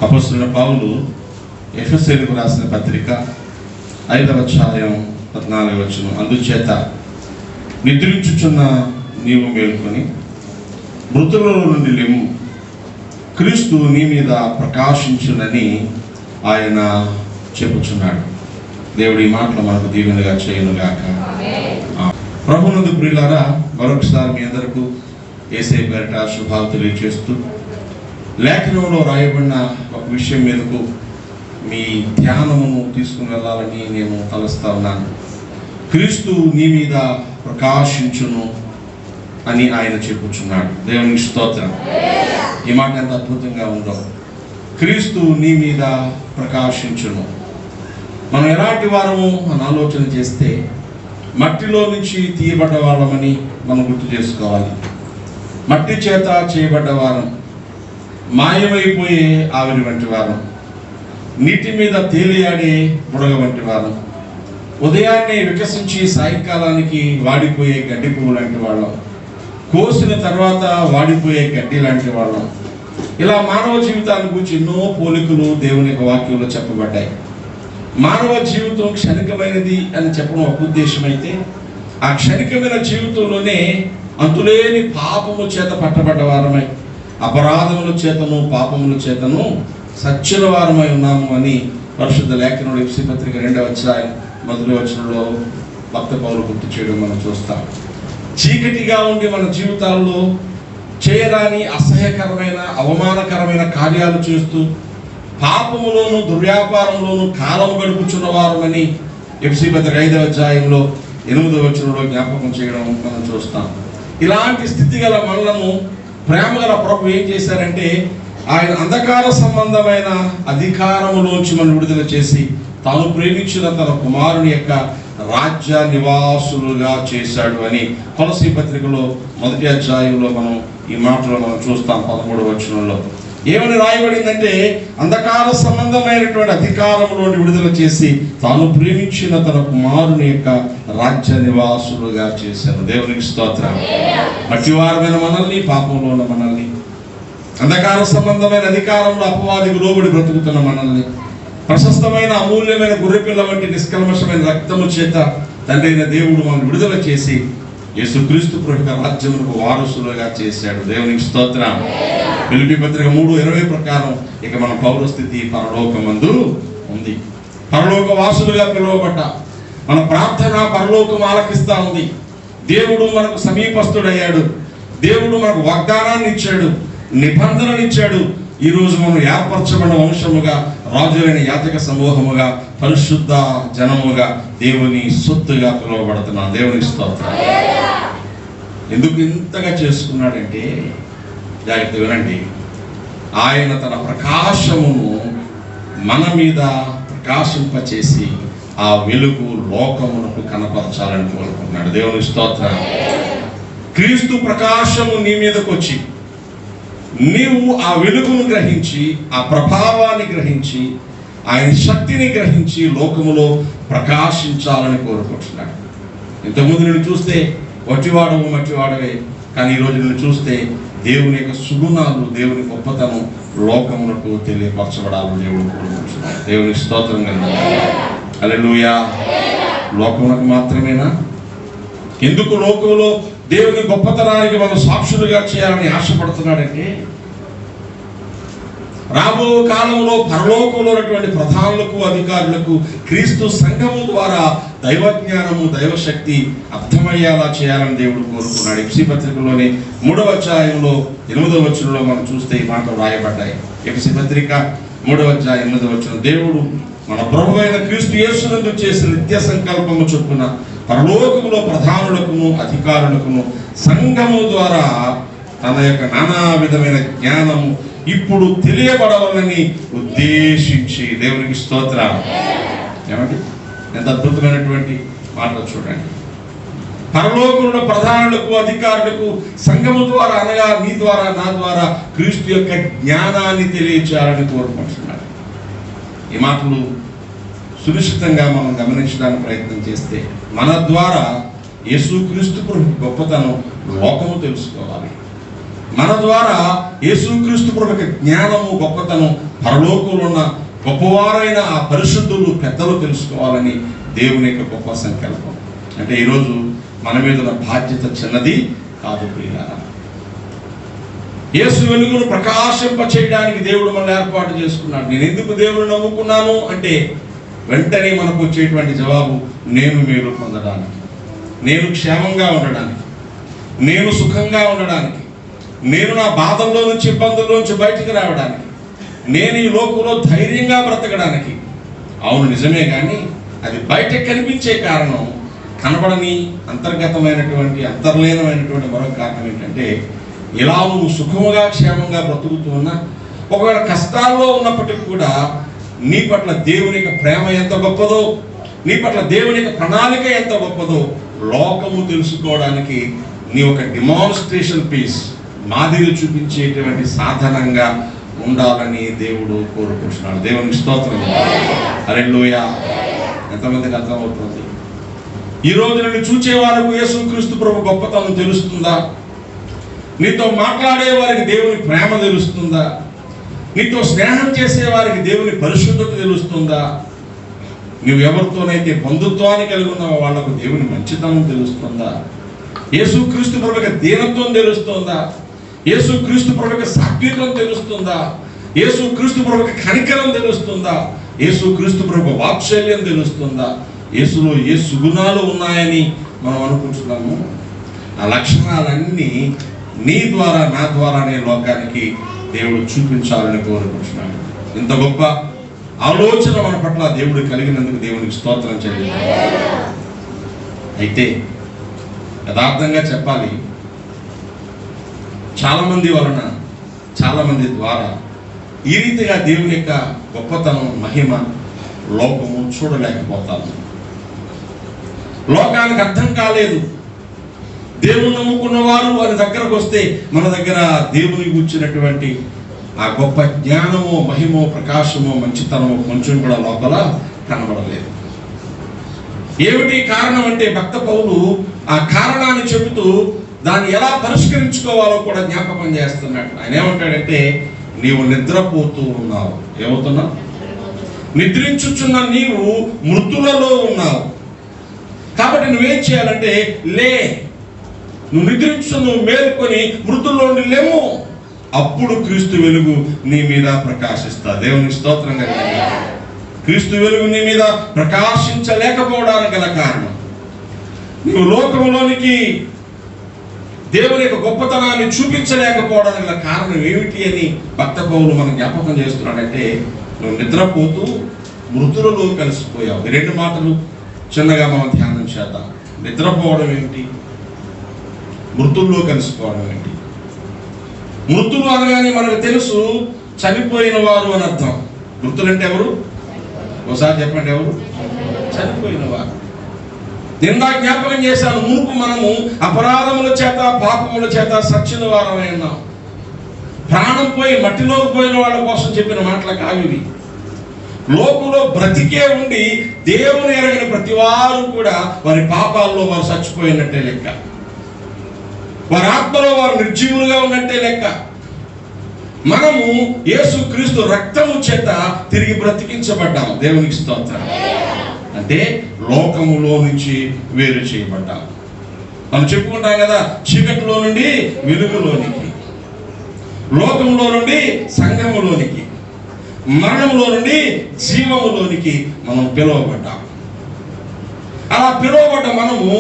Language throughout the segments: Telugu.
అపొస్తలుడైన పౌలు ఎఫెసీయులకు రాసిన పత్రిక 5వ అధ్యాయం 14వ వచనం, అందుచేత నిద్రించుచున్న నీవు మేల్కొని మృతులలో నుండి లెమ్ము, క్రీస్తు నీ మీద ప్రకాశించునని ఆయన చెప్పుచున్నాడు. దేవుడి ఈ మాటలు మనకు దీవెనగా చేయనుగాక. ప్రభునందు ప్రియులారా, మరొకసారి మీ అందరికీ యేసయ్య పేరిట శుభాలు తెలియజేస్తూ, లేఖనంలో రాయబడిన ఒక విషయం మీదకు మీ ధ్యానమును తీసుకుని వెళ్ళాలని నేను తలస్తా ఉన్నాను. క్రీస్తు నీ మీద ప్రకాశించును అని ఆయన చెప్పుచున్నాడు. దేవునికి స్తోత్రం. ఈ మాట ఎంత అద్భుతంగా ఉందో. క్రీస్తు నీ మీద ప్రకాశించును. మనం ఎలాంటి వారము అని ఆలోచన చేస్తే, మట్టిలో నుంచి తీయబడ్డ వాళ్ళమని మనం గుర్తు చేసుకోవాలి. మట్టి చేత చేయబడ్డ వారం, మాయమైపోయే ఆవిరి వంటి వారం, నీటి మీద తేలియాడే బుడగ వంటి వారం, ఉదయాన్నే వికసించి సాయంకాలానికి వాడిపోయే గడ్డి పువ్వు లాంటి వాళ్ళం, కోసిన తర్వాత వాడిపోయే గడ్డి లాంటి వాళ్ళం. ఇలా మానవ జీవితాన్ని గురించి ఎన్నో పోలికలు దేవుని యొక్క వాక్యంలో చెప్పబడ్డాయి. మానవ జీవితం క్షణికమైనది అని చెప్పడం ఒక ఉద్దేశం అయితే, ఆ క్షణికమైన జీవితంలోనే అంతులేని పాపము చేత పట్టబడ్డ వారమై, అపరాధముల చేతను పాపముల చేతను సచ్చిన వారమై ఉన్నాము అని పరిశుద్ధ లేఖనంలో ఎఫెసీ పత్రిక 2వ అధ్యాయం 1వ వచనంలో భక్త పౌలు గుర్తు చేయడం మనం చూస్తాం. చీకటిగా ఉండి మన జీవితాల్లో చేయరాని అసహ్యకరమైన అవమానకరమైన కార్యాలు చేస్తూ పాపములోను దుర్వ్యాపారంలోను కాలం గడుపుచున్న వారమని ఎఫెసీ పత్రిక 5వ అధ్యాయంలో 8వ వచనంలో జ్ఞాపకం చేయడం మనం చూస్తాం. ఇలాంటి స్థితి గల మనలను ప్రేమగల ప్రభు ఏం చేశారంటే, ఆయన అంధకార సంబంధమైన అధికారములోంచి మనం విడుదల చేసి తాను ప్రేమించిన తన కుమారుని యొక్క రాజ్య నివాసులుగా చేశాడు అని కొలసీ పత్రికలో 1వ అధ్యాయంలో మనం ఈ మాటలో మనం చూస్తాం. 13వ వచనంలో ఏమని రాయబడిందంటే, అంధకార సంబంధమైనటువంటి అధికారంలోని విడుదల చేసి తాను ప్రేమించిన తన కుమారుని యొక్క రాజ్య నివాసులుగా చేశారు. దేవునికి స్తోత్రం. మట్టివారమైన మనల్ని, పాపంలో ఉన్న మనల్ని, అంధకార సంబంధమైన అధికారంలో అపవాదికి లోబడి బ్రతుకుతున్న మనల్ని, ప్రశస్తమైన అమూల్యమైన గొర్రెపిల్ల వంటి నిష్కల్మషమైన రక్తము చేత తండ్రి అయిన దేవుడు మనల్ని విడుదల చేసి యేసుక్రీస్తు ప్రభు రాజ్యములకు వారసులుగా చేశాడు. దేవునికి స్తోత్రం. ఫిలిప్పీ పత్రిక 3:20 ప్రకారం ఇక మన పౌరస్థితి పరలోకమందు ఉంది. పరలోక వాసులుగా పిలువబడ్డ మన ప్రార్థన పరలోకం ఆలకిస్తా ఉంది. దేవుడు మనకు సమీపస్తుడయ్యాడు. దేవుడు మనకు వాగ్దానాన్ని ఇచ్చాడు, నిబంధననిచ్చాడు. ఈ రోజు మనం ఏర్పరచబడిన వంశముగా, రాజులైన యాజక సమూహముగా, పరిశుద్ధ జనముగా, దేవుని సొత్తుగా పిలువబడుతున్నాం. దేవునికి స్తోత్రం. ఎందుకు ఇంతగా చేసుకున్నాడంటే, జాగ్రత్త వినండి, ఆయన తన ప్రకాశమును మన మీద ప్రకాశింపచేసి ఆ వెలుగు లోకమునకు కనపరచాలని కోరుకున్నాడు. దేవునికి స్తోత్రం. క్రీస్తు ప్రకాశము నీ మీదకు వచ్చి నీవు ఆ వెలుగును గ్రహించి, ఆ ప్రభావాన్ని గ్రహించి, ఆయన శక్తిని గ్రహించి లోకములో ప్రకాశించాలని కోరుకుంటున్నాడు. ఇంతకుముందు నేను చూస్తే వట్టివాడవు మట్టివాడవే, కానీ ఈరోజు నేను చూస్తే దేవుని యొక్క సుగుణాలు, దేవుని గొప్పతనం లోకమునకు తెలియపరచబడాలని దేవుడు కోరుకుంటున్నాడు. దేవునికి స్తోత్రం కలుగును. హల్లెలూయా. లోకమునకు మాత్రమేనా? ఎందుకు లోకంలో దేవుని గొప్పతనానికి మనం సాక్షులుగా చేయాలని ఆశపడుతున్నాడంటే, రాబో కాలంలో పరలోకంలో ఉన్నటువంటి ప్రధానులకు, అధికారులకు క్రీస్తు సంఘము ద్వారా దైవజ్ఞానము, దైవశక్తి అర్థమయ్యేలా చేయాలని దేవుడు కోరుకున్నాడు. ఎఫెసీ పత్రికలోని 3వ అధ్యాయంలో 8వ వచనంలో మనం చూస్తే ఈ మాటలు రాయబడ్డాయి. ఎఫెసీ పత్రిక 3వ అధ్యాయం 8వ వచనం, దేవుడు మన ప్రభు అయిన క్రీస్తు యేసునందు చేసిన నిత్య సంకల్పము చొప్పున పరలోకములో ప్రధానులకును అధికారులకును సంఘము ద్వారా తన యొక్క నానా విధమైన జ్ఞానము ఇప్పుడు తెలియబడవాలని ఉద్దేశించి. దేవునికి స్తోత్రం. ఏమండి, ఎంత అద్భుతమైనటువంటి మాటలు చూడండి. పరలోకములో ప్రధానులకు అధికారులకు సంఘము ద్వారా, అనగా నీ ద్వారా, నా ద్వారా క్రీస్తు యొక్క జ్ఞానాన్ని తెలియచేయాలని కోరుకుంటున్నాడు. ఈ మాటలు సునిశ్చితంగా మనం గమనించడానికి ప్రయత్నం చేస్తే, మన ద్వారా యేసుక్రీస్తు గొప్పతనం లోకము తెలుసుకోవాలి. మన ద్వారా యేసుక్రీస్తు ప్రభు జ్ఞానము, గొప్పతనం, పరలోకంలో ఉన్న గొప్పవారైన ఆ పరిశుద్ధులు, పెద్దలు తెలుసుకోవాలని దేవుని యొక్క గొప్ప సంకల్పం. అంటే ఈరోజు మన మీద ఉన్న బాధ్యత చిన్నది కాదు ప్రియులారా. యేసు వెలుగును ప్రకాశింప చేయడానికి దేవుడు మనల్ని ఏర్పాటు చేసుకున్నాడు. నేను ఎందుకు దేవుని నమ్ముకున్నాను అంటే వెంటనే మనకు వచ్చేటువంటి జవాబు, నేను మేలు పొందడానికి, నేను క్షేమంగా ఉండడానికి, నేను సుఖంగా ఉండడానికి, నేను నా బాధల్లో నుంచి, ఇబ్బందుల్లో నుంచి బయటికి రావడానికి, నేను ఈ లోకంలో ధైర్యంగా బ్రతకడానికి. అవును, నిజమే, కానీ అది బయటకు కనిపించే కారణం కనబడని అంతర్గతమైనటువంటి, అంతర్లీనమైనటువంటి మరొక కారణం ఏంటంటే, ఇలా నువ్వు సుఖముగా క్షేమంగా బ్రతుకుతూ ఉన్నా, ఒకవేళ కష్టాల్లో ఉన్నప్పటికీ కూడా నీ పట్ల దేవుని యొక్క ప్రేమ ఎంత గొప్పదో, నీ పట్ల దేవుని యొక్క ప్రణాళిక ఎంత గొప్పదో లోకము తెలుసుకోవడానికి నీ ఒక డిమాన్స్ట్రేషన్ పీస్, మాదిరి చూపించేటువంటి సాధనంగా ఉండాలని దేవుడు కోరుకుంటున్నాడు. దేవునికి స్తోత్రం. హల్లెలూయా. ఎంతమందికి అర్థమవుతుంది? ఈరోజు నిన్ను చూచే వారికి యేసుక్రీస్తు ప్రభు గొప్పతనం తెలుస్తుందా? నీతో మాట్లాడే వారికి దేవుని ప్రేమ తెలుస్తుందా? నీతో స్నేహం చేసే వారికి దేవుని పరిశుద్ధత తెలుస్తుందా? నువ్వు ఎవరితోనైతే బంధుత్వాన్ని కలిగి ఉన్నావో వాళ్లకు దేవుని మంచితనం తెలుస్తుందా? యేసుక్రీస్తు ప్రభు యొక్క దీనత్వం తెలుస్తుందా? యేసుక్రీస్తు ప్రభు యొక్క సాత్వికం తెలుస్తుందా? యేసుక్రీస్తు ప్రభు యొక్క కనికరం తెలుస్తుందా? యేసుక్రీస్తు ప్రభు వాత్సల్యం తెలుస్తుందా? యేసులో ఏ సుగుణాలు ఉన్నాయని మనం అనుకుంటున్నాము. ఆ లక్షణాలన్నీ నీ ద్వారా, నా ద్వారానే లోకానికి దేవుడు చూపించాలని కోరుకుంటున్నాడు. ఇంత గొప్ప ఆలోచన మన పట్ల దేవుడు కలిగినందుకు దేవునికి స్తోత్రం చేయాలి. అయితే యథార్థంగా చెప్పాలి, చాలామంది వలన, చాలామంది ద్వారా ఈ రీతిగా దేవుని యొక్క గొప్పతనం, మహిమ లోకము చూడలేకపోతాము. లోకానికి అర్థం కాలేదు. దేవుని నమ్ముకున్న వారు వారి దగ్గరకు వస్తే మన దగ్గర దేవుని కూర్చున్నటువంటి ఆ గొప్ప జ్ఞానము, మహిమో, ప్రకాశమో, మంచితనమో కొంచెం కూడా లోపల కనబడలేదు. ఏమిటి కారణం అంటే భక్త పౌలు ఆ కారణాన్ని చెబుతూ దాన్ని ఎలా పరిష్కరించుకోవాలో కూడా జ్ఞాపకం చేస్తున్నాడు. ఆయన ఏమంటాడంటే, నీవు నిద్రపోతూ ఉన్నావు. ఏమవుతున్నావు? నిద్రించుచున్న నీవు మృతులలో ఉన్నావు. కాబట్టి నువ్వేం చేయాలంటే, లే, నువ్వు నిద్రించు, నువ్వు మేలుకొని మృతుల్లో నుండి లేము. అప్పుడు క్రీస్తు వెలుగు నీ మీద ప్రకాశిస్తా. దేవునికి స్తోత్రంగా. క్రీస్తు వెలుగు నీ మీద ప్రకాశించలేకపోవడానికి గల కారణం, నీవు లోకంలోనికి దేవుని యొక్క గొప్పతనాన్ని చూపించలేకపోవడానికి గల కారణం ఏమిటి అని భక్త పౌలు మనం జ్ఞాపకం చేస్తున్నాడంటే, నువ్వు నిద్రపోతూ మృతులలో కలిసిపోయావు. ఈ రెండు మాటలు చిన్నగా మనం ధ్యానం చేద్దాం. నిద్రపోవడం ఏమిటి? మృతుల్లో కలిసిపోవడం ఏంటి? మృతులు అనగానే మనకు తెలుసు చనిపోయిన వారు అని అర్థం. మృతులు అంటే ఎవరు? ఒకసారి చెప్పండి, ఎవరు? చనిపోయిన వారు. నిందా జ్ఞాపకం చేశాను, మునుపు మనము అపరాధముల చేత, పాపముల చేత సచ్చిన వారమై ఉన్నాం. ప్రాణం పోయి మట్టిలోకి పోయిన వాళ్ళ కోసం చెప్పిన మాటలు కావివి. లోకంలో బ్రతికే ఉండి దేవుని ఎరగని ప్రతి వారు కూడా వారి పాపాల్లో వారు చచ్చిపోయినట్టే లెక్క. వారి ఆత్మలో వారు నిర్జీవులుగా ఉన్నట్టే లెక్క. మనము యేసుక్రీస్తు రక్తము చేత తిరిగి బ్రతికించబడ్డాం. దేవునికి స్తోత్రం. అంటే లోకములో నుంచి వేరు చేయబడ్డాం. మనం చెప్పుకుంటాం కదా, చీకటిలో నుండి వెలుగులోనికి, లోకములో నుండి సంఘములోనికి, మరణంలో నుండి జీవములోనికి మనం పిలువబడ్డాం. అలా పిలువబడ్డ మనము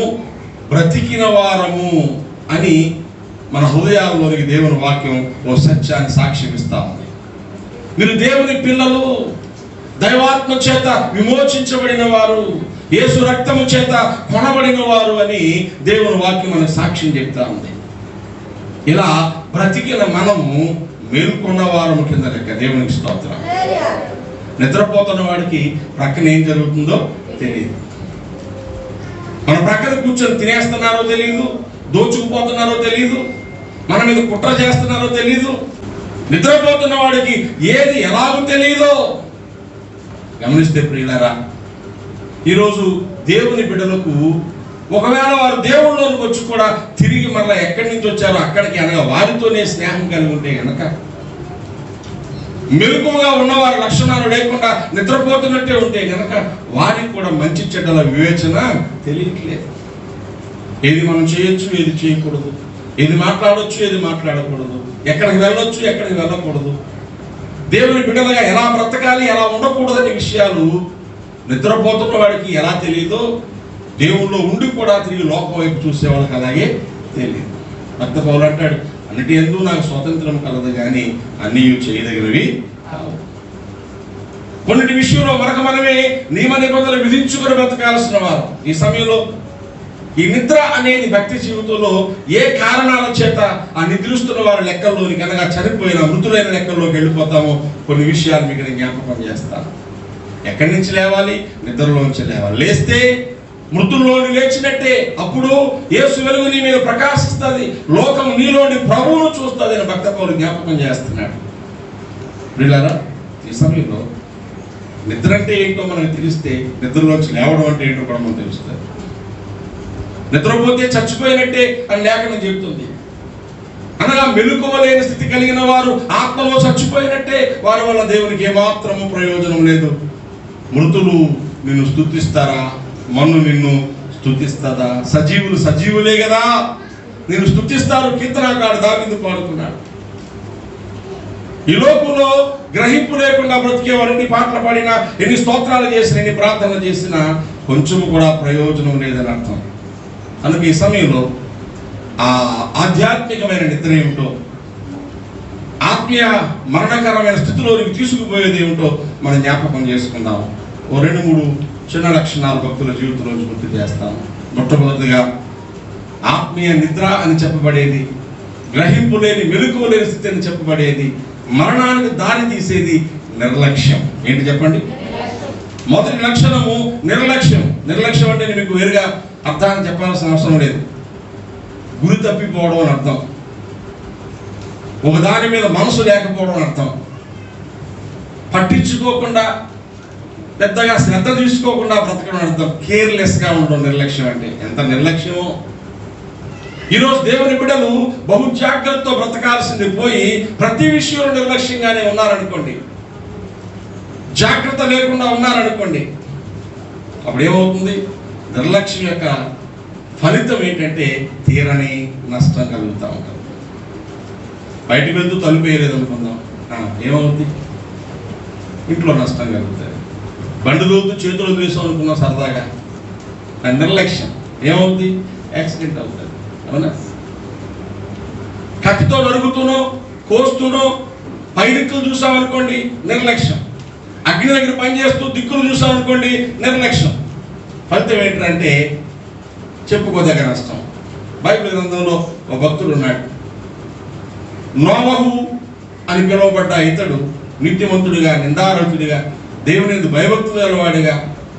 బ్రతికిన వారము అని మన హృదయాల్లోనికి దేవుని వాక్యం ఓ సత్యాన్ని సాక్ష్యం ఇస్తా ఉంది. మీరు దేవుని పిల్లలు, దైవాత్మ చేత విమోచించబడిన వారు, యేసు రక్తము చేత కొనబడిన వారు అని దేవుని వాక్యం మనకు సాక్ష్యం చెప్తా ఉంది. ఇలా బ్రతికిన మనము మేల్కొన్న వారము కింద లెక్క. దేవునికి స్తోత్రం. నిద్రపోతున్న వాడికి ప్రక్కన ఏం జరుగుతుందో తెలియదు. మన ప్రక్కన కూర్చొని తినేస్తున్నారో తెలియదు, దోచుకుపోతున్నారో తెలియదు, మన మీద కుట్ర చేస్తున్నారో తెలియదు. నిద్రపోతున్న వాడికి ఏది ఎలాగో తెలియదో. గమనిస్తే ప్రియులారా, ఈరోజు దేవుని బిడ్డలకు ఒకవేళ వారు దేవుళ్ళలోకి వచ్చి కూడా తిరిగి మరలా ఎక్కడి నుంచి వచ్చారో అక్కడికి అనగా వారితోనే స్నేహం కలిగి ఉంటే గనక, మెలకువగా ఉన్నవారి లక్షణాలు లేకుండా నిద్రపోతున్నట్టే ఉంటే గనక వారికి కూడా మంచి చెడ్డల వివేచన తెలియట్లేదు. ఏది మనం చేయొచ్చు, ఏది చేయకూడదు, ఏది మాట్లాడవచ్చు, ఏది మాట్లాడకూడదు, ఎక్కడికి వెళ్ళొచ్చు, ఎక్కడికి వెళ్ళకూడదు, దేవుని బిడ్డలుగా ఎలా బ్రతకాలి, ఎలా ఉండకూడదనే విషయాలు నిద్రపోతున్న వాడికి ఎలా తెలియదో దేవుల్లో ఉండి కూడా తిరిగి లోకం వైపు చూసేవాళ్ళకి అలాగే తెలియదు. భక్త పౌలు అంటాడు, అన్నిటి యందు నాకు స్వాతంత్రం కలదు కానీ అన్నీ చేయదగినవి కావు. కొన్నిటి విషయంలో మనమే నియమ నిబంధనలు విధించుకొని బ్రతకాల్సిన వారు. ఈ సమయంలో ఈ నిద్ర అనేది భక్తి జీవితంలో ఏ కారణాల చేత ఆ నిద్రిస్తున్న వారి లెక్కల్లోని కనుక చనిపోయిన మృతులైన లెక్కల్లోకి వెళ్ళిపోతామో కొన్ని విషయాలు మీకు నేను జ్ఞాపకం చేస్తాను. ఎక్కడి నుంచి లేవాలి? నిద్రలోంచి లేవాలి. లేస్తే మృతుల్లోని లేచినట్టే. అప్పుడు యేసు వెలుగు నీ మీద ప్రకాశిస్తుంది, లోకం నీలోని ప్రభువును చూస్తుంది అని భక్త పౌలు జ్ఞాపకం చేస్తున్నాడు. ప్రియులారా, ఈ సమయంలో నిద్ర అంటే ఏంటో మనకు తెలిస్తే నిద్రలోంచి లేవడం అంటే ఏంటో కూడా మనకు తెలుస్తుంది. నిద్రపోతే చచ్చిపోయినట్టే అని లేఖనం చెబుతుంది. అనగా మెలుకోలేని స్థితి కలిగిన వారు ఆత్మలో చచ్చిపోయినట్టే. వారి వల్ల దేవునికి ఏమాత్రము ప్రయోజనం లేదు. మృతులు నిన్ను స్తుతిస్తారా? మన్ను నిన్ను స్తుతిస్తుందా? సజీవులు సజీవులే కదా, నిన్ను స్తుతిస్తారు. కీర్తనకారుడు దావీదు పాడుతున్నాడు. ఈ లోకంలో గ్రహింపు లేకుండా బ్రతికేవారు ఎన్ని పాటలు పాడినా, ఎన్ని స్తోత్రాలు చేసినా, ఎన్ని ప్రార్థనలు చేసినా కొంచెం కూడా ప్రయోజనం లేదని అర్థం. అందుకే ఈ సమయంలో ఆ ఆధ్యాత్మికమైన నిద్ర ఏమిటో, ఆత్మీయ మరణకరమైన స్థితిలోనికి తీసుకుపోయేది ఏమిటో మనం జ్ఞాపకం చేసుకుందాం. ఓ 2-3 చిన్న లక్షణాలు భక్తుల జీవితంలో గుర్తు చేస్తాను. మొట్టమొదటిగా ఆత్మీయ నిద్ర అని చెప్పబడేది, గ్రహింపు లేని మెలకువ లేని స్థితి అని చెప్పబడేది, మరణానికి దారి తీసేది నిర్లక్ష్యం. ఏంటి చెప్పండి? మొదటి లక్షణము నిర్లక్ష్యం. నిర్లక్ష్యం అంటే మీకు వేరుగా అర్థాన్ని చెప్పాల్సిన అవసరం లేదు. గురి తప్పిపోవడం అని అర్థం. ఒక దాని మీద మనసు లేకపోవడం అని అర్థం. పట్టించుకోకుండా, పెద్దగా శ్రద్ధ తీసుకోకుండా బ్రతకడం అర్థం. కేర్లెస్గా ఉండడం నిర్లక్ష్యం అంటే. ఎంత నిర్లక్ష్యమో! ఈరోజు దేవుని బిడ్డలు బహు జాగ్రత్తతో బ్రతకాల్సింది పోయి ప్రతి విషయంలో నిర్లక్ష్యంగానే ఉన్నారనుకోండి, జాగ్రత్త లేకుండా ఉన్నారనుకోండి, అప్పుడు ఏమవుతుంది? నిర్లక్ష్యం యొక్క ఫలితం ఏంటంటే తీరని నష్టం కలుగుతూ ఉంటుంది. బయటికి వెళ్తూ తలుపు వేయలేదు అనుకుందాం, ఏమవుతుంది? ఇంట్లో నష్టం కలుగుతుంది. బండి దూతూ చేతులు వేసాం అనుకున్నాం సరదాగా, నిర్లక్ష్యం ఏమవుతుంది? యాక్సిడెంట్ అవుతుంది. అవునా? కత్తితో నరుగుతూనో కోస్తూనో పైదిక్కులు చూసామనుకోండి, నిర్లక్ష్యం. అగ్ని దగ్గర పనిచేస్తూ దిక్కులు చూసామనుకోండి, నిర్లక్ష్యం. ఫలితం ఏంటంటే చెప్పుకోదగ్గ నష్టం. బైబిల్ గ్రంథంలో ఒక భక్తుడు ఉన్నాడు. నోవహు అని పిలువబడ్డ ఇతడు నీతిమంతుడిగా, నిందారహితుడిగా, దేవుని భయభక్తులు గలవాడిగా,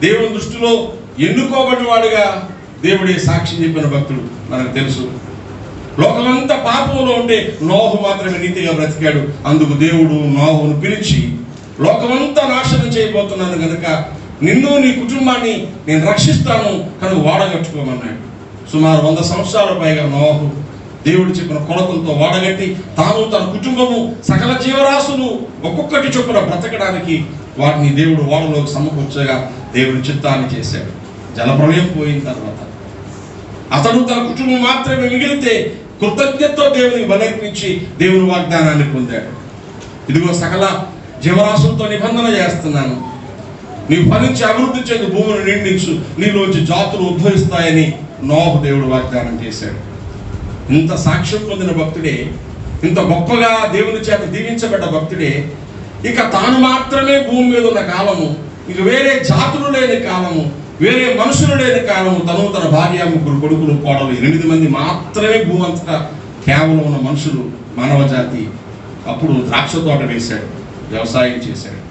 దేవుని దృష్టిలో ఎన్నుకోబడినవాడిగా దేవుడే సాక్షి చెప్పిన భక్తుడు మనకు తెలుసు. లోకమంతా పాపంలో ఉంటే నోహు మాత్రమే నీతిగా బ్రతికాడు. అందుకు దేవుడు నోహును పిలిచి, లోకమంతా నాశనం చేయబోతున్నాను కనుక నిన్ను నీ కుటుంబాన్ని నేను రక్షిస్తాను కనుక వాడగట్టుకోమన్నాడు. సుమారు 100 సంవత్సరాల పైగా నోహు దేవుడు చెప్పిన కొలతలతో వాడగట్టి తాను, తన కుటుంబము, సకల జీవరాశులు ఒక్కొక్కటి చొప్పున బ్రతకడానికి వాటిని దేవుడు వాడలోకి సమకూర్చగా దేవుడి చిత్తాన్ని చేశాడు. జలప్రలయం పోయిన తర్వాత అతడు, తన కుటుంబం మాత్రమే మిగిలితే కృతజ్ఞతతో దేవునికి బలర్పించి దేవుని వాగ్దానాన్ని పొందాడు. ఇదిగో సకల జీవరాశులతో నిబంధన చేస్తున్నాను, నీవు ఫలించి అభివృద్ధి చెంది భూమిని నిండించు, నీలోంచి జాతులు ఉద్భవిస్తాయని నోహు దేవుడు వాగ్దానం చేశాడు. ఇంత సాక్ష్యం పొందిన భక్తుడే, ఇంత గొప్పగా దేవుని చేత దీవించబడ్డ భక్తుడే ఇక తాను మాత్రమే భూమి మీద ఉన్న కాలము, ఇక వేరే జాతులు లేని కాలము, వేరే మనుషులు లేని కాలము, తను, తన భార్య, 3 కొడుకులు, కోడలు, 8 మంది మాత్రమే భూమి అంతటా కేవలం ఉన్న మనుషులు, మానవ జాతి. అప్పుడు ద్రాక్ష తోట వేశాడు, వ్యవసాయం చేశాడు,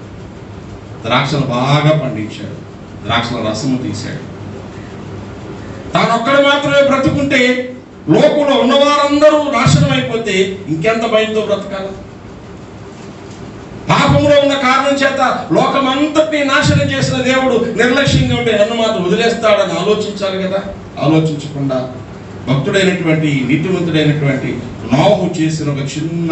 ద్రాక్షలు బాగా పండించాడు, ద్రాక్షల రసము తీశాడు. తానొక్కడు మాత్రమే బ్రతుకుంటే లోకంలో ఉన్నవారందరూ నాశనం అయిపోతే ఇంకెంత భయంతో బ్రతకాలి? పాపంలో ఉన్న కారణం చేత లోకమంతటినీ నాశనం చేసిన దేవుడు నిర్లక్ష్యంగా ఉంటే నన్ను మాత్రం వదిలేస్తాడని ఆలోచించాలి కదా. ఆలోచించకుండా భక్తుడైనటువంటి నీతివంతుడైనటువంటి నోహు చేసిన ఒక చిన్న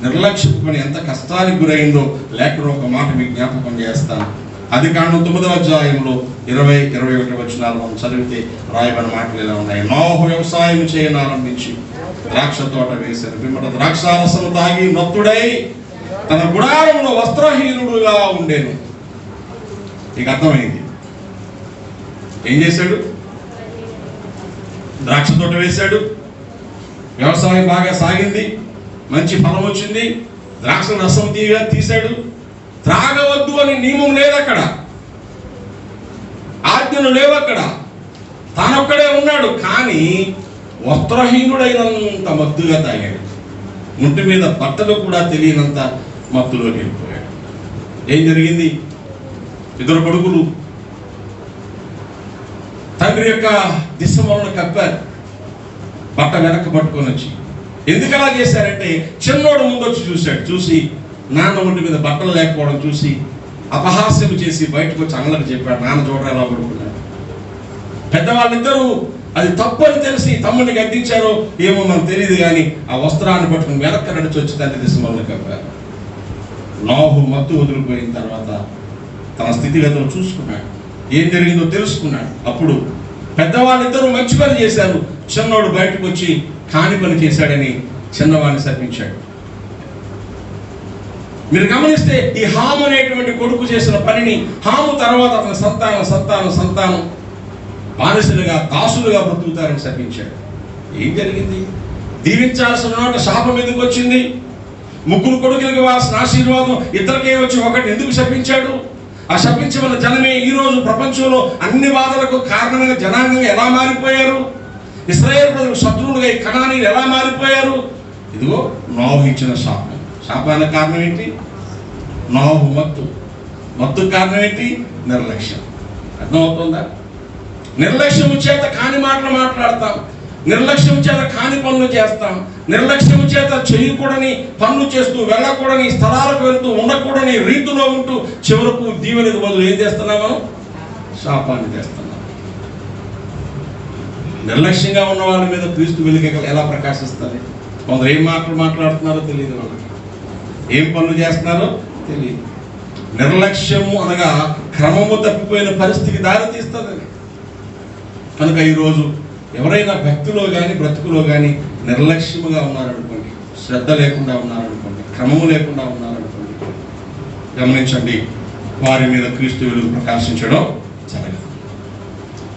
నిర్లక్ష్యపు పని ఎంత కష్టానికి గురైందో లేఖలో ఒక మాట మీకు జ్ఞాపకం చేస్తాను. ఆదికాండం 9వ అధ్యాయంలో 20-21 వచనాలు మనం చదివితే రాయబడిన మాటలు ఇలా ఉన్నాయి. నోహు వ్యవసాయం చేయనారంభించి ద్రాక్ష తోట వేశారు. పిమ్మట ద్రాక్షారసం తాగి మత్తుడై తన గుడారంలో వస్త్రహీనుడుగా ఉండేను. నీకు అర్థమైంది. ఏం చేశాడు? ద్రాక్ష తోట వేశాడు, వ్యవసాయం బాగా సాగింది, మంచి ఫలం వచ్చింది, ద్రాక్ష రసం తీశాడు. త్రాగవద్దు అని నియమం లేదు అక్కడ, ఆజ్ఞలు లేవు అక్కడ. తానొక్కడే ఉన్నాడు, కానీ వస్త్రహీనుడైనంత మత్తుగా తాగాడు. ఒంటి మీద బట్టలు కూడా తెలియనంత మత్తులోకి వెళ్ళిపోయాడు. ఏం జరిగింది? 2 కొడుకులు తండ్రి యొక్క దిశమలను కప్పారు, బట్ట వెనక్కి పట్టుకొని వచ్చి. ఎందుకు అలా చేశారంటే, చిన్నోడు ముందొచ్చి చూశాడు. చూసి నాన్న ఒంటి మీద బట్టలు లేకపోవడం చూసి అపహాస్యం చేసి బయటకు వచ్చి అన్నలకు చెప్పాడు, నాన్న చూడరా ఎలా పడుకున్నాడు. పెద్దవాళ్ళిద్దరూ అది తప్పు అని తెలిసి తమ్ముడిని గద్దించారో ఏమో మనకు తెలియదు, కానీ ఆ వస్త్రాన్ని పట్టుకుని వెనక్కి నడిచి వచ్చి తండ్రి దిశమలను కప్పారు. నోహు మత్తు వదిలిపోయిన తర్వాత తన స్థితిగతులు చూసుకున్నాడు, ఏం జరిగిందో తెలుసుకున్నాడు. అప్పుడు పెద్దవాళ్ళిద్దరూ మంచి పని చేశారు, చిన్నోడు బయటకు వచ్చి కాని పని చేశాడని చిన్నవాడిని శపించాడు. మీరు గమనిస్తే ఈ హాము అనేటువంటి కొడుకు చేసిన పనిని, హాము తర్వాత అతని సంతానం బానిసలుగా దాసులుగా బ్రతుకుతారని శపించాడు. ఏం జరిగింది? దీవించాల్సిన నాట శాపం ఎందుకు వచ్చింది? 3 కొడుకులకు ఇవ్వాల్సిన ఆశీర్వాదం ఇద్దరికే వచ్చి ఒకటి ఎందుకు శపించాడు? ఆ శపించబడిన జనమే ఈ రోజు ప్రపంచంలో అన్ని బాధలకు కారణమైన జనాంగంగా ఎలా మారిపోయారు? ఇశ్రాయేలు ప్రజలు శత్రువులుగా ఈ కనానీయులు ఎలా మారిపోయారు? ఇదిగో నోహు ఇచ్చిన శాపం. శాపానికి కారణం ఏంటి? నోహు మత్తుకు కారణం ఏంటి? నిర్లక్ష్యం. అర్థమవుతుందా? నిర్లక్ష్యం చేత కాని మాటలు మాట్లాడతాం, నిర్లక్ష్యం చేత కాని పనులు చేస్తాం, నిర్లక్ష్యం చేత చేయకూడని పనులు చేస్తూ, వెళ్ళకూడని స్థలాలకు వెళ్తూ, ఉండకూడని రీతిలో ఉంటూ చివరకు దీవెనకు బదులు ఏం చేస్తున్నాం? మనం శాపాన్ని చేస్తున్నాం. నిర్లక్ష్యంగా ఉన్న వాళ్ళ మీద క్రీస్తు వెలుగు ఎలా ప్రకాశిస్తుంది? కొందరు ఏం మాటలు మాట్లాడుతున్నారో తెలియదు, వాళ్ళకి ఏం పనులు చేస్తున్నారో తెలియదు. నిర్లక్ష్యము అనగా క్రమము తప్పిపోయిన పరిస్థితికి దారి తీస్తుందని. కనుక ఈరోజు ఎవరైనా భక్తిలో కానీ బ్రతుకులో కానీ నిర్లక్ష్యముగా ఉన్నారనుకోండి, శ్రద్ధ లేకుండా ఉన్నారనుకోండి, క్రమము లేకుండా ఉన్నారనుకోండి, గమనించండి, వారి మీద క్రీస్తు వెలుగు ప్రకాశించడం జరగదు.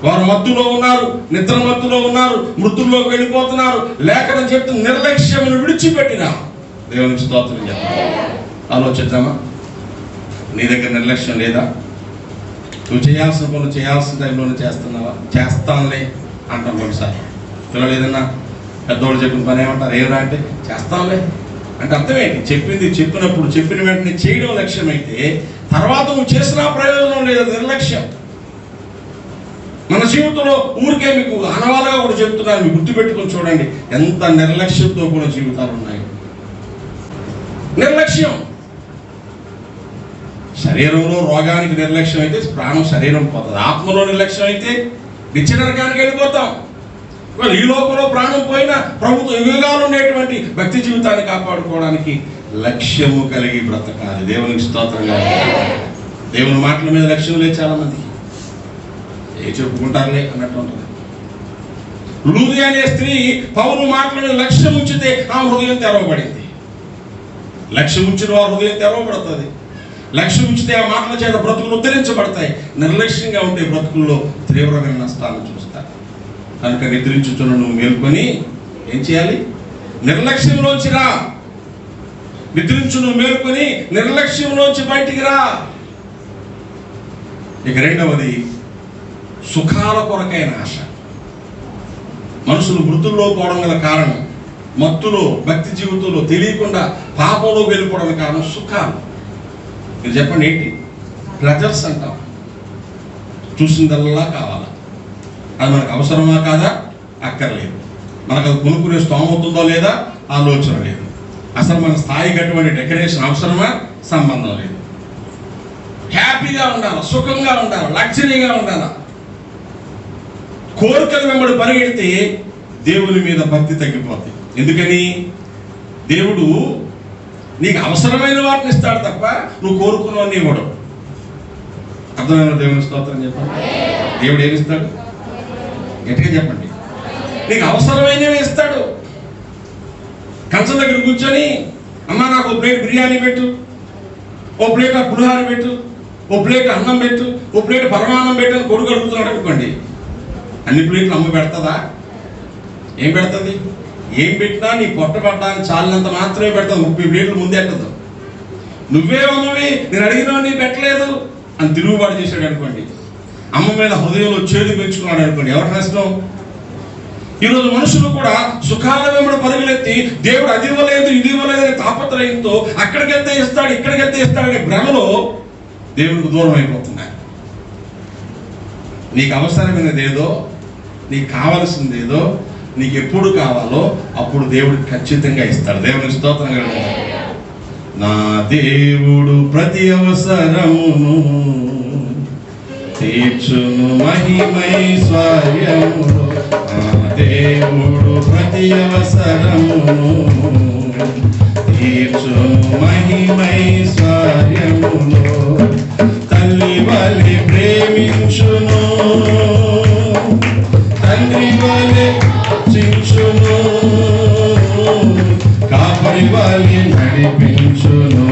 వారు మత్తులో ఉన్నారు, నిద్ర మత్తులో ఉన్నారు, మృతుల్లోకి వెళ్ళిపోతున్నారు. లేఖనం చెప్తూ నిర్లక్ష్యమును విడిచిపెట్టిన దేవునికి స్తోత్రం చేద్దాం. ఆలోచిద్దామా? నీ దగ్గర నిర్లక్ష్యం లేదా? నువ్వు చేయాల్సిన పనులు చేయాల్సిన టైంలోనే చేస్తున్నావా? చేస్తానులే అంటాం కొన్నిసారి. పిల్లలు ఏదన్నా పెద్దవాళ్ళు చెప్పిన పని ఏమంటారు? ఏమరా అంటే చేస్తాంలే అంటే అర్థమేంటి? చెప్పినప్పుడు చెప్పిన వెంటనే చేయడం లక్ష్యం అయితే, తర్వాత నువ్వు చేసిన ప్రయోజనం లేదు, నిర్లక్ష్యం. మన జీవితంలో ఊరికే మీకు అనవాలుగా కూడా చెప్తున్నాను, మీకు గుర్తుపెట్టుకొని చూడండి ఎంత నిర్లక్ష్యంతో కూడా జీవితాలు ఉన్నాయి. నిర్లక్ష్యం. శరీరంలో రోగానికి నిర్లక్ష్యం అయితే ప్రాణం శరీరం పోతుంది. ఆత్మలో నిర్లక్ష్యం అయితే నిత్య నరకానికి వెళ్ళిపోతాం. ఈ లోకంలో ప్రాణం పోయినా ప్రభుత్వ యుగాలు ఉండేటువంటి భక్తి జీవితాన్ని కాపాడుకోవడానికి లక్ష్యము కలిగి బ్రతకాలి. దేవునికి స్తోత్రంగా. దేవుని మాటల మీద లక్ష్యం లేదు చాలా మందికి. ఏ చెప్పుకుంటారులే అన్నట్టు ఉంటుంది. లూదియా అనే స్త్రీ పౌలు మాటల మీద లక్ష్యం ఉంచితే ఆ హృదయం తెరవబడింది. లక్ష్యం ఉంచిన వారి హృదయం తెరవబడుతుంది. లక్ష్యం ఉంచితే ఆ మాటల చేత బ్రతుకులు ఉద్ధరించబడతాయి. నిర్లక్ష్యంగా ఉంటే బ్రతుకుల్లో తీవ్రమైన నష్టాలను చూస్తారు. కనుక నిద్రించుచున్న నువ్వు మేల్కొని ఏం చేయాలి? నిర్లక్ష్యంలోంచి రా. నిద్రించు నువ్వు మేల్కొని నిర్లక్ష్యంలోంచి బయటికి రా. ఇక రెండవది సుఖాల కొరకైన ఆశ. మనుషులు మృతుల్లో పోవడం గల కారణం, మత్తులో భక్తి జీవితంలో తెలియకుండా పాపంలో వెళ్ళిపోవడం కారణం సుఖాలు. మీరు చెప్పండి ఏంటి? ప్లెజర్స్ అంటాం. చూసిందల్లా కావాలా? అది మనకు అవసరమా కాదా? అక్కర్లేదు. మనకు అది కొనుక్కునే స్తోమవుతుందో లేదా? ఆలోచన లేదు. అసలు మన స్థాయికి అటువంటి డెకరేషన్ అవసరమా? సంబంధం లేదు. హ్యాపీగా ఉండాలి, సుఖంగా ఉండాలి, లగ్జరీగా ఉండాలి. కోరికల వెంబడి పరిగెడితే దేవుని మీద భక్తి తగ్గిపోతుంది. ఎందుకని? దేవుడు నీకు అవసరమైన వాటిని ఇస్తాడు తప్ప నువ్వు కోరుకున్నవన్నీ ఇవ్వడం. అర్థమైన దేవుని స్తోత్రం చెప్పండి. దేవుడు ఏమి ఇస్తాడు? గట్టిగా చెప్పండి. నీకు అవసరమైనవి ఇస్తాడు. కంచం దగ్గర కూర్చొని, అమ్మ నాకు ఓ ప్లేట్ బిర్యానీ పెట్టు, ఓ ప్లేట్ పులిహార పెట్టు, ఓ ప్లేట్ అన్నం పెట్టు, ఓ ప్లేట్ పరమాన్నం పెట్టు అని కొడుకు అడుగుతున్నాడు అనుకోండి. అన్ని ప్లేట్లు అమ్మ పెడతదా? ఏం పెడుతుంది? ఏం పెట్టినా నీ పొట్ట పడ్డానికి చాలినంత మాత్రమే పెడతావు. 30 ప్లేట్లు ముందే ఎట్టదు. నువ్వే అమ్మవి, నేను అడిగినా నీ పెట్టలేదు అని తిరుగుబాటు చేశాడు అనుకోండి. అమ్మ మీద హృదయంలో చేదు పెంచుకున్నాడు అనుకోండి. ఎవరికి నష్టం? ఈరోజు మనుషులు కూడా సుఖాల వెంబడి పరుగులెత్తి దేవుడు అది ఇవ్వలేదు ఇది ఇవ్వలేదు అనే తాపత్రయంతో అక్కడికెళ్తే ఇస్తాడు ఇక్కడికెళ్తే ఇస్తాడనే భ్రమలో దేవుడికి దూరం అయిపోతున్నాయి. నీకు అవసరమైనదేదో, నీకు కావలసిందేదో, నీకు ఎప్పుడు కావాలో అప్పుడు దేవుడు ఖచ్చితంగా ఇస్తాడు. దేవునికి స్తోత్రం కలుగుతుంది. నా దేవుడు ప్రతి అవసరమును తీర్చును మహిమైశ్వర్యములో. నా దేవుడు ప్రతి అవసరమును తీర్చును మహిమైశ్వర్యములో. తల్లి వలె ప్రేమించును, తండ్రి వలె చించును, కాపరి వలె నడిపించును,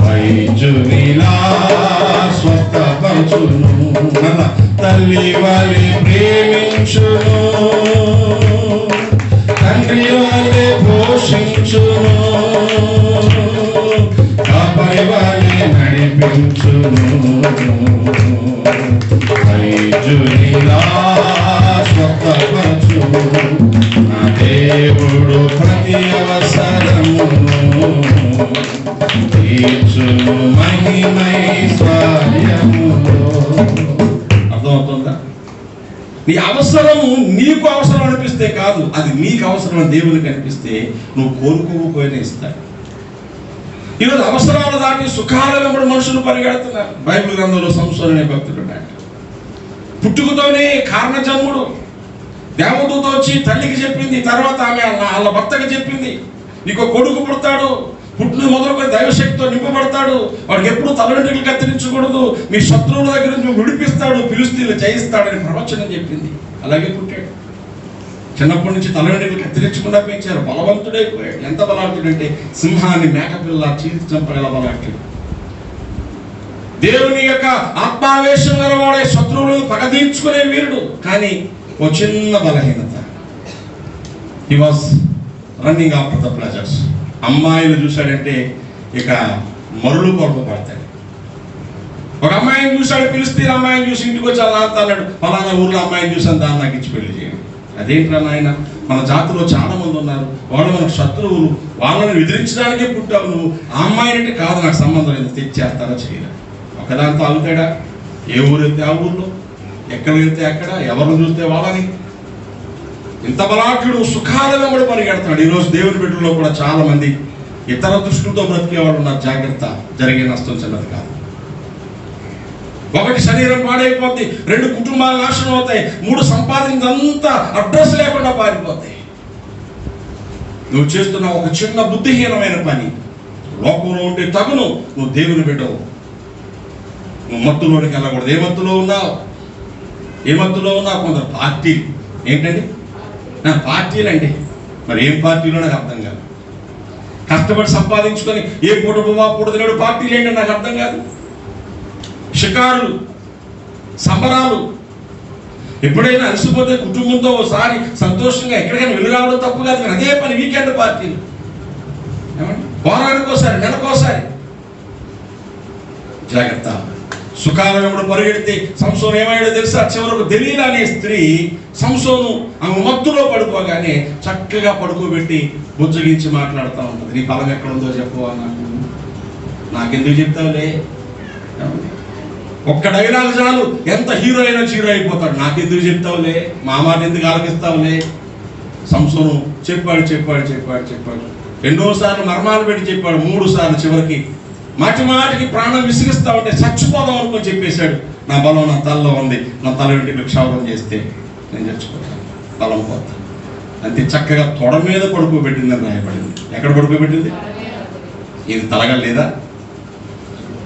వైద్యునిలా స్వస్థపరచును. తల్లి వలె ప్రేమించును, తండ్రి వలె పోషించును, కాపరి వలె నడిపించును, వైద్యునిలా స్వస్థపరచును. నా దేవుడు ప్రతి అవసరమును తీర్చును మహిమైశ్వర్యములో. అర్థమవుతుందా? నీ అవసరము నీకు అవసరం అనిపిస్తే కాదు, అది నీకు అవసరం అని దేవునికి అనిపిస్తే నువ్వు కోరుకోకపోయినా ఇస్తాడు. ఈరోజు అవసరాలు దాటి సుఖాల వెంబడి మనుషులు పరిగెడుతున్నారు. బైబిల్ గ్రంథంలో సంసోను అనే భక్తుడు ఉన్నాడు. పుట్టుకతోనే కారణజన్ముడు. దేవదూత వచ్చి తల్లికి చెప్పింది, తర్వాత ఆమె వాళ్ళ భర్తకి చెప్పింది, నీకు కొడుకు పుడతాడు, పుట్టిన మొదలుకొని దైవశక్తితో నింపబడతాడు, వాడికి ఎప్పుడు తలవెంట్రుకలు కత్తిరించకూడదు, మీ శత్రువుల దగ్గర నుంచి విడిపిస్తాడు, ఫిలిష్తీయులు జయిస్తాడని ప్రవచనం చెప్పింది. అలాగే పుట్టాడు. చిన్నప్పటి నుంచి తలవెంట్రుకలు కత్తిరించకుండా పెంచారు. బలవంతుడైపోయాడు. ఎంత బలవంతుడంటే సింహాన్ని మేకపిల్ల చీల్చి చంపగల బలవంతుడు. దేవుని యొక్క ఆత్మావేశం గలవాడే, శత్రువులను పగదీర్చుకునే వీరుడు. కానీ ఓ చిన్న బలహీనత. He was running after the pleasures. అమ్మాయిలు చూశాడంటే ఇక మరులు కొరకు పడతాడు. ఒక అమ్మాయిని చూశాడు, ఫిలిష్తీయుల అమ్మాయిని చూసి ఇంటికి వచ్చి అలా అన్నాడు, ఫలానా ఊర్లో అమ్మాయిని చూసాను, దాన్ని నాకు ఇచ్చి పెళ్లి చేయండి. అదేంట్రా నాయన, మన జాతిలో చాలా మంది ఉన్నారు, వాళ్ళు మనకు శత్రువులు, వాళ్ళని ఎదిరించడానికే పుట్టావు నువ్వు. ఆ అమ్మాయిని అంటే కాదు, నాకు సంబంధం లేదు, తెచ్చేస్తారా చేయరా. ఒకదాంతో ఆగుతాడా? ఏ ఊరు వెళ్తే ఆ ఊర్లో, ఎక్కడ వెళ్తే అక్కడ, ఎవరిని చూస్తే వాళ్ళని. ఇంత బలాఢ్యుడు సుఖాల వెంబడి పరిగెడతాడు. ఈరోజు దేవుని బిడ్డల్లో కూడా చాలా మంది ఇతర దృష్టితో బ్రతికేవాడు ఉన్నారు. జాగ్రత్త, జరిగే నష్టం చిన్నది కాదు. ఒకటి శరీరం పాడైపోద్ది, 2 కుటుంబాలు నాశనం అవుతాయి, 3 సంపాదించంతా అడ్రస్ లేకుండా పారిపోతాయి. నువ్వు చేస్తున్న ఒక చిన్న బుద్ధిహీనమైన పని లోకంలో ఉంటే తగును, నువ్వు దేవుని బిడ్డవు. నువ్వు మత్తులోనికి వెళ్ళకూడదు. ఏ మత్తులో ఉన్నావు? ఏ మత్తులో ఉన్నావు? కొందరు పార్టీలు. ఏంటండి పార్టీలు అంటే? మరి ఏం పార్టీలో నాకు అర్థం కాదు. కష్టపడి సంపాదించుకొని ఏ పూటబా పూట తినడు పార్టీలు ఏంటంటే నాకు అర్థం కాదు. షికారులు, సంబరాలు. ఎప్పుడైనా అలసిపోతే కుటుంబంతో ఒకసారి సంతోషంగా ఎక్కడికైనా వెళ్ళి రావడం తప్పు కాదు, కానీ అదే పని వీకెండ్ పార్టీలు. ఏమండి, వారానికి ఒకసారి, నెలకోసారి. జాగ్రత్త. సుఖాల వెంబడి పరిగెడితే సంసోను ఏమైనా తెలుసా? చివరకు దెలీలా అనే స్త్రీ సంసోను ఆమె మత్తులో పడుకోగానే చక్కగా పడుకోబెట్టి బుజ్జగించి మాట్లాడుతూ ఉంటుంది. నీ బలం ఎక్కడుందో చెప్పవా, నాకెందుకు చెప్తావులే. ఒక్క డైలాగ్ చాలు, ఎంత హీరో అయినా హీరో అయిపోతాడు. నాకెందుకు చెప్తావులే, మా మాట ఎందుకు ఆలకిస్తావులే. సంసోను చెప్పాడు చెప్పాడు చెప్పాడు చెప్పాడు, ఎన్నోసార్లు మర్మాలు పెట్టి చెప్పాడు. 3 సార్లు చివరికి మాటికి ప్రాణం విసిగిస్తా ఉంటే చచ్చిపోదాం అనుకొని చెప్పేశాడు. నా బలం నా తలలో ఉంది, నా తల వెంట్రుకలు క్షౌరం చేస్తే నేను చచ్చిపోతాను, బలం పోతాను. అంతే చక్కగా తొడ మీద పడుకోబెట్టిందని రాయబడింది. ఎక్కడ పడుకోబెట్టింది? ఇది తలగా లేదా?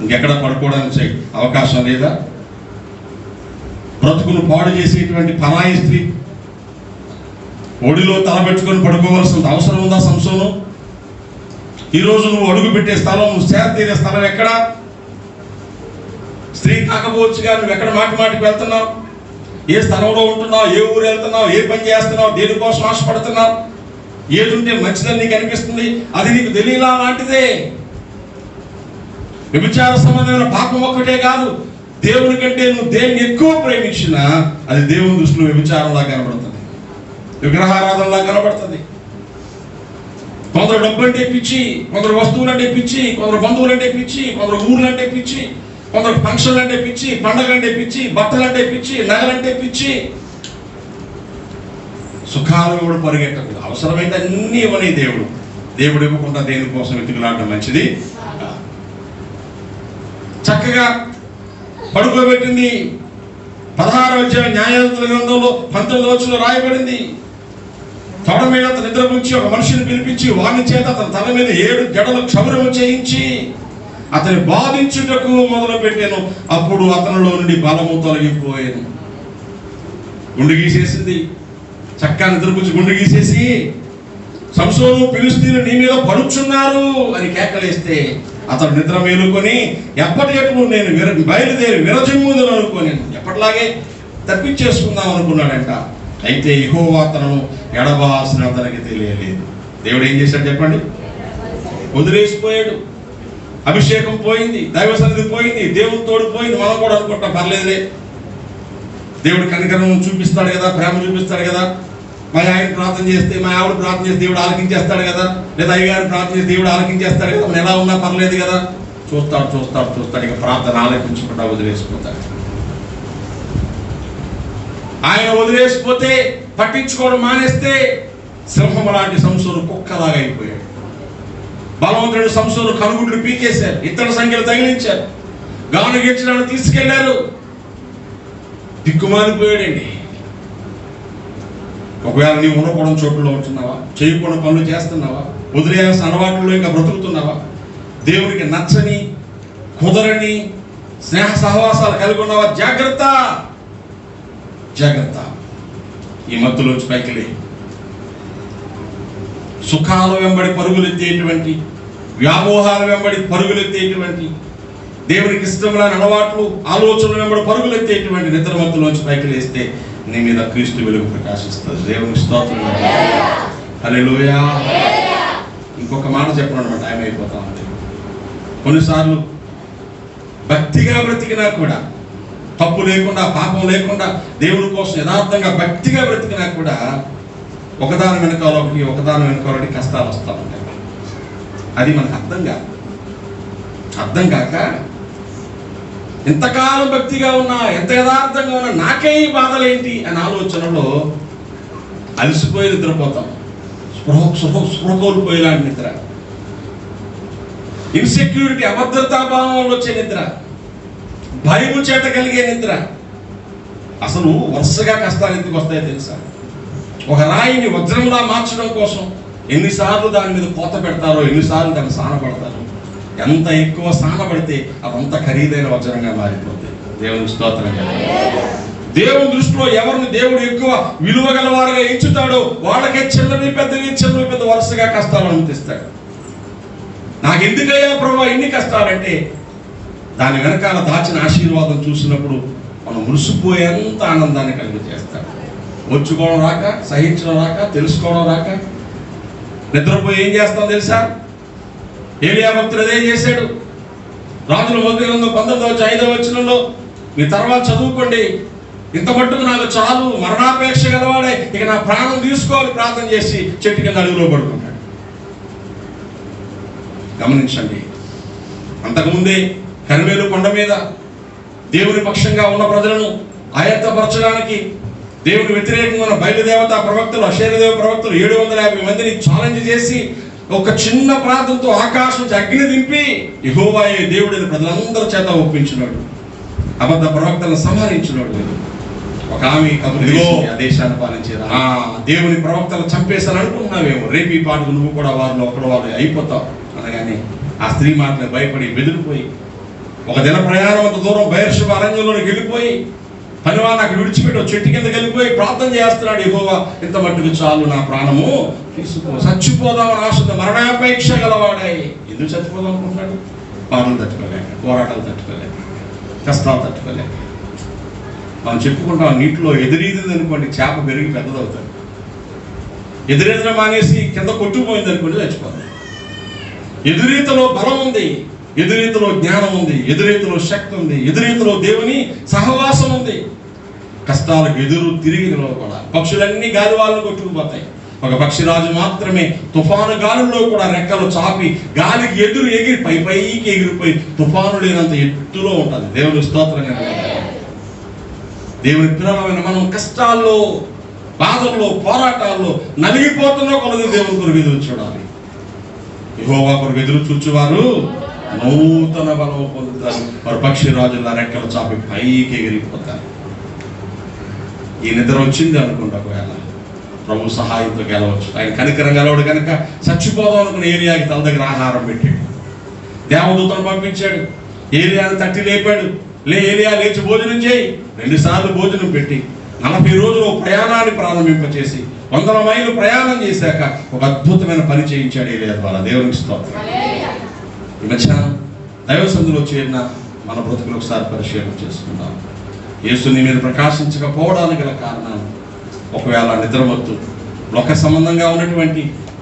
ఇంకెక్కడ పడుకోవడానికి అవకాశం లేదా? బ్రతుకును పాడు చేసేటువంటి పరాయి స్త్రీ ఒడిలో తల పెట్టుకొని పడుకోవాల్సిన అవసరం ఉందా సంసోను? ఈరోజు నువ్వు అడుగు పెట్టే స్థలం, నువ్వు సేద తీరే స్థలం ఎక్కడ? స్త్రీ కాకపోవచ్చుగా, నువ్వు ఎక్కడ మాటికి వెళ్తున్నావు? ఏ స్థలంలో ఉంటున్నావు? ఏ ఊరు వెళ్తున్నావు? ఏ పని చేస్తున్నావు? దేనికోసం ఆశపడుతున్నావు? ఏది ఉంటే మంచిదని నీకు అనిపిస్తుంది అది నీకు తెలియలా లాంటిదే. వ్యభిచార సంబంధమైన పాపం ఒక్కటే కాదు, దేవుని కంటే నువ్వు దేన్ని ఎక్కువ ప్రేమించినా అది దేవుని దృష్టిలో వ్యభిచారంలా కనబడుతుంది, విగ్రహారాధనలా కనబడుతుంది. కొందరు డబ్బు అంటే పిచ్చి, కొందరు వస్తువులు అంటే పిచ్చి, కొందరు బంధువులు అంటే పిచ్చి, కొందరు ఊర్లు అంటే పిచ్చి, కొందరు ఫంక్షన్లు అంటే పిచ్చి, పండగలు అంటే పిచ్చి, బట్టలు అంటే పిచ్చి, నగలంటే పిచ్చి. సుఖాలు కూడా పరిగెట్టకూడదు, అవసరమైతే అన్నీ ఇవ్వని దేవుడు ఇవ్వకుండా దేనికోసం వెతుకులాడడం మంచిది. చక్కగా పడుకోబెట్టింది. 16వ అధ్యాయం న్యాయాధిపతుల గ్రంథంలో 19వ వచనంలో రాయబడింది. తొడ మీద నిద్రపుచ్చి ఒక మనిషిని పిలిపించి వాని చేత అతని తల మీద 7 జడలు క్షౌరము చేయించి అతని బాధించుటకు మొదలు పెట్టాను. అప్పుడు అతనిలో నుండి బలము తొలగిపోయాను. గుండు గీసేసింది. చక్కగా నిద్రపుచ్చి గుండు గీసేసి, సంసోను, ఫిలిష్తీయులు నీ మీద పడుచున్నారు అని కేకలేస్తే అతడు నిద్ర మేలుకొని ఎప్పటికప్పుడు నేను బయలుదేరి విరజిమ్ముదును అనుకోని ఎప్పటిలాగే తప్పించేసుకుందాం అనుకున్నాడంట. అయితే యెహోవా అతను ఎడబాసిన అతనికి తెలియలేదు. దేవుడు ఏం చేశాడు చెప్పండి? వదిలేసిపోయాడు. అభిషేకం పోయింది, దైవ సన్నిధి పోయింది, దేవుని తోడు పోయింది. మనం కూడా అనుకుంటాం పర్లేదులే, దేవుడు కనికరం చూపిస్తాడు కదా, ప్రేమ చూపిస్తాడు కదా, మా ఆయన ప్రార్థన చేస్తే, మా ఆవిడ ప్రార్థన చేస్తే దేవుడు ఆలకించేస్తాడు కదా, లేదా అయ్యగారు ప్రార్థన చేస్తే దేవుడు ఆలకించేస్తాడు కదా, మనం ఎలా ఉన్నా పర్లేదు కదా. చూస్తాడు ఇక ప్రార్థన ఆలకించకుండా వదిలేసిపోతాడు. ఆయన వదిలేసిపోతే, పట్టించుకోవడం మానేస్తే సింహం లాంటి సంసోను కుక్కలాగా అయిపోయాడు. బలవంతుడు సంసోను కనుగుడ్లు పీకేశారు, ఇతర సంఖ్యలు తగిలించారు, గాను గెచ్చడానికి తీసుకెళ్లారు. దిక్కుమాలిపోయాడండి. ఒకవేళ నీవు ఉండకూడని చోట్లలో ఉంటున్నావా, చేయకూడని పనులు చేస్తున్నావా, వదిలేయాల్సిన అలవాట్లలో ఇంకా బ్రతుకుతున్నావా, దేవునికి నచ్చని కుదరని స్నేహ సహవాసాలు కలిగి ఉన్నావా, జాగ్రత్త. ఈ మత్తులోంచి పైకి లే. సుఖాల వెంబడి పరుగులెత్తేటువంటి, వ్యామోహాల వెంబడి పరుగులెత్తేటువంటి, దేవునికి ఇష్టంలోని అలవాట్లు ఆలోచనల వెంబడి పరుగులెత్తేటువంటి నిద్రమత్తులోంచి పైకి లేస్తే నీ మీద క్రీస్తు వెలుగు ప్రకాశిస్తుంది. దేవునికి స్తోత్రం. హల్లెలూయా. ఇంకొక మాట చెప్పడం అనమాట, టైం అయిపోతా ఉంది. కొన్నిసార్లు భక్తిగా బ్రతికినా కూడా, తప్పు లేకుండా, పాపం లేకుండా, దేవుని కోసం యథార్థంగా భక్తిగా బ్రతికినా కూడా ఒకదాని వెనకాల ఒకటి కష్టాలు వస్తూ ఉంటాయి. అది మనకు అర్థం కాక ఎంతకాలం భక్తిగా ఉన్నా, ఎంత యథార్థంగా ఉన్నా నాకే ఈ బాధలేంటి అనే ఆలోచనలో అలసిపోయి నిద్రపోతాం. స్పృహ కోల్పోయేలాంటి నిద్ర, ఇన్సెక్యూరిటీ, అభద్రతాభావంలో వచ్చే నిద్ర, భయము చేత కలిగే నిద్ర. అసలు వరుసగా కష్టాలు ఎందుకు వస్తాయో తెలుసా? ఒక రాయిని వజ్రంలా మార్చడం కోసం ఎన్నిసార్లు దాని మీద కోత పెడతారో, ఎన్నిసార్లు దాన్ని సానపడతారో. ఎంత ఎక్కువ సానపడితే అదంత ఖరీదైన వజ్రంగా మారిపోతుంది. దేవుని స్తోత్రం. దేవుని దృష్టిలో ఎవరిని దేవుడు ఎక్కువ విలువ గలవారుగా ఎంచుతాడో వాళ్ళకే చిన్నవి పెద్ద వరుసగా కష్టాలు అనుమతిస్తాడు. నాకు ఎందుకయ్యా ప్రభువా ఇన్ని కష్టాలంటే, దాని వెనకాల దాచిన ఆశీర్వాదం చూసినప్పుడు మనం మురిసిపోయేంత ఆనందాన్ని కలిగి చేస్తాడు. వచ్చుకోవడం రాక, సహించడం రాక, తెలుసుకోవడం రాక నిద్రపోయి ఏం చేస్తాం తెలుసా? ఏలియా భక్తుడు అదే చేశాడు. రాజుల మొదటి గ్రంథం 19వ వచనంలో, మీ తర్వాత చదువుకోండి, ఇంత మట్టుకు నాకు చాలు, మరణాపేక్ష గలవాడే, ఇక నా ప్రాణం తీసుకోవాలి ప్రార్థన చేసి చెట్టు కింద అడుగులో పడుకుంటాడు. గమనించండి. అంతకుముందే కర్మేలు కొండ మీద దేవుని పక్షంగా ఉన్న ప్రజలను ఆయత్తపరచడానికి దేవుని వ్యతిరేకంగా ఉన్న బయలుదేవత ప్రవక్తలు, అషేరదేవ ప్రవక్తలు 750 మందిని ఛాలెంజ్ చేసి ఒక చిన్న ప్రార్థనతో ఆకాశం నుంచి అగ్ని దింపి యెహోవాయే దేవుడిని ప్రజలందరి చేత ఒప్పించినాడు. అబద్ధ ప్రవక్తలను సంహరించినాడు. ఒక ఆమె ఆ దేశాన్ని పాలించేది దేవుని ప్రవక్తలు చంపేశాను అనుకుంటున్నావేమో, రేపు ఈ పాటకు నువ్వు కూడా వారిలో ఒకడు వారు అయిపోతావు అనగానే ఆ స్త్రీ మాటలు భయపడి బెదిరిపోయి ఒక దిన ప్రయాణం అంత దూరం బయర్షెబ అరణ్యంలోకి వెళ్ళిపోయి పనివాడిని అక్కడ విడిచిపెట్టి చెట్టు కిందకి వెళ్ళిపోయి ప్రార్థన చేస్తున్నాడు. యెహోవా ఇంత మట్టుకు చాలు, నా ప్రాణము తీసుకో, చచ్చిపోదామని ఆశతో మరణాపేక్ష గలవాడాయి. ఎందుకు చచ్చిపోదాం అనుకుంటున్నాడు? బాధలు తట్టుకోలేక, పోరాటాలు తట్టుకోలేక, కష్టాలు తట్టుకోలేక. మనం చెప్పుకుంటాం, నీటిలో ఎదురీదింది అనుకోండి చేప పెరిగి పెద్దదవుతాడు. ఎదురెదర మానేసి కింద కొట్టుకుపోయింది అనుకోండి చచ్చిపోతాడు. ఎదురీతలో బలం ఉంది, ఎదురీతలో జ్ఞానం ఉంది, ఎదురీతలో శక్తి ఉంది, ఎదురీతలో దేవుని సహవాసం ఉంది. కష్టాలకు ఎదురు తిరిగి నిలవకూడదు. పక్షులన్నీ గాలి వాళ్ళని కొట్టుకుపోతాయి. ఒక పక్షిరాజు మాత్రమే తుఫాను గాలుల్లో కూడా రెక్కలు చాపి గాలికి ఎదురు ఎగిరి పైకి ఎగిరిపోయి తుఫాను లేనంత ఎత్తులో ఉంటుంది. దేవుని స్తోత్రంగా. దేవుని పిల్లలమైన మనం కష్టాల్లో, బాధల్లో, పోరాటాల్లో నలిగిపోతున్న కొలది దేవుని కొరకు ఎదురు చూడాలి. యెహోవా కొరకు ఎదురు చూచువారు నూతన బలం పొందుతారు. వారు పక్షిరాజుల రెక్కలు చాపి పైకి ఎగిరిపోతారు. ఈ నిద్ర వచ్చింది అనుకుంటా, ఒకవేళ ప్రభు సహాయంతో గెలవచ్చు. ఆయన కనికరం గెలవడు కనుక చచ్చిపోదాం అనుకున్న ఏలియాకి తల దగ్గర ఆహారం పెట్టాడు. దేవదూతను పంపించాడు, ఏలియాను తట్టి లేపాడు. ఏలియా లేచి భోజనం చేయి. 2 సార్లు భోజనం పెట్టి 40 రోజులు ప్రయాణాన్ని ప్రారంభింపచేసి 100 మైళ్ళు ప్రయాణం చేశాక ఒక అద్భుతమైన పని చేయించాడు ఏలియా ద్వారా. దేవునికి స్తోత్రం. ఈ మధ్యాహ్నం దైవ సందులో చేరిన మన బ్రతుకులు ఒకసారి పరిశీలన చేసుకుందాం. యేసు నీ మీద ప్రకాశించకపోవడానికి గల కారణాలు, ఒకవేళ నిద్రమత్తు, లోక సంబంధంగా ఉన్నటువంటి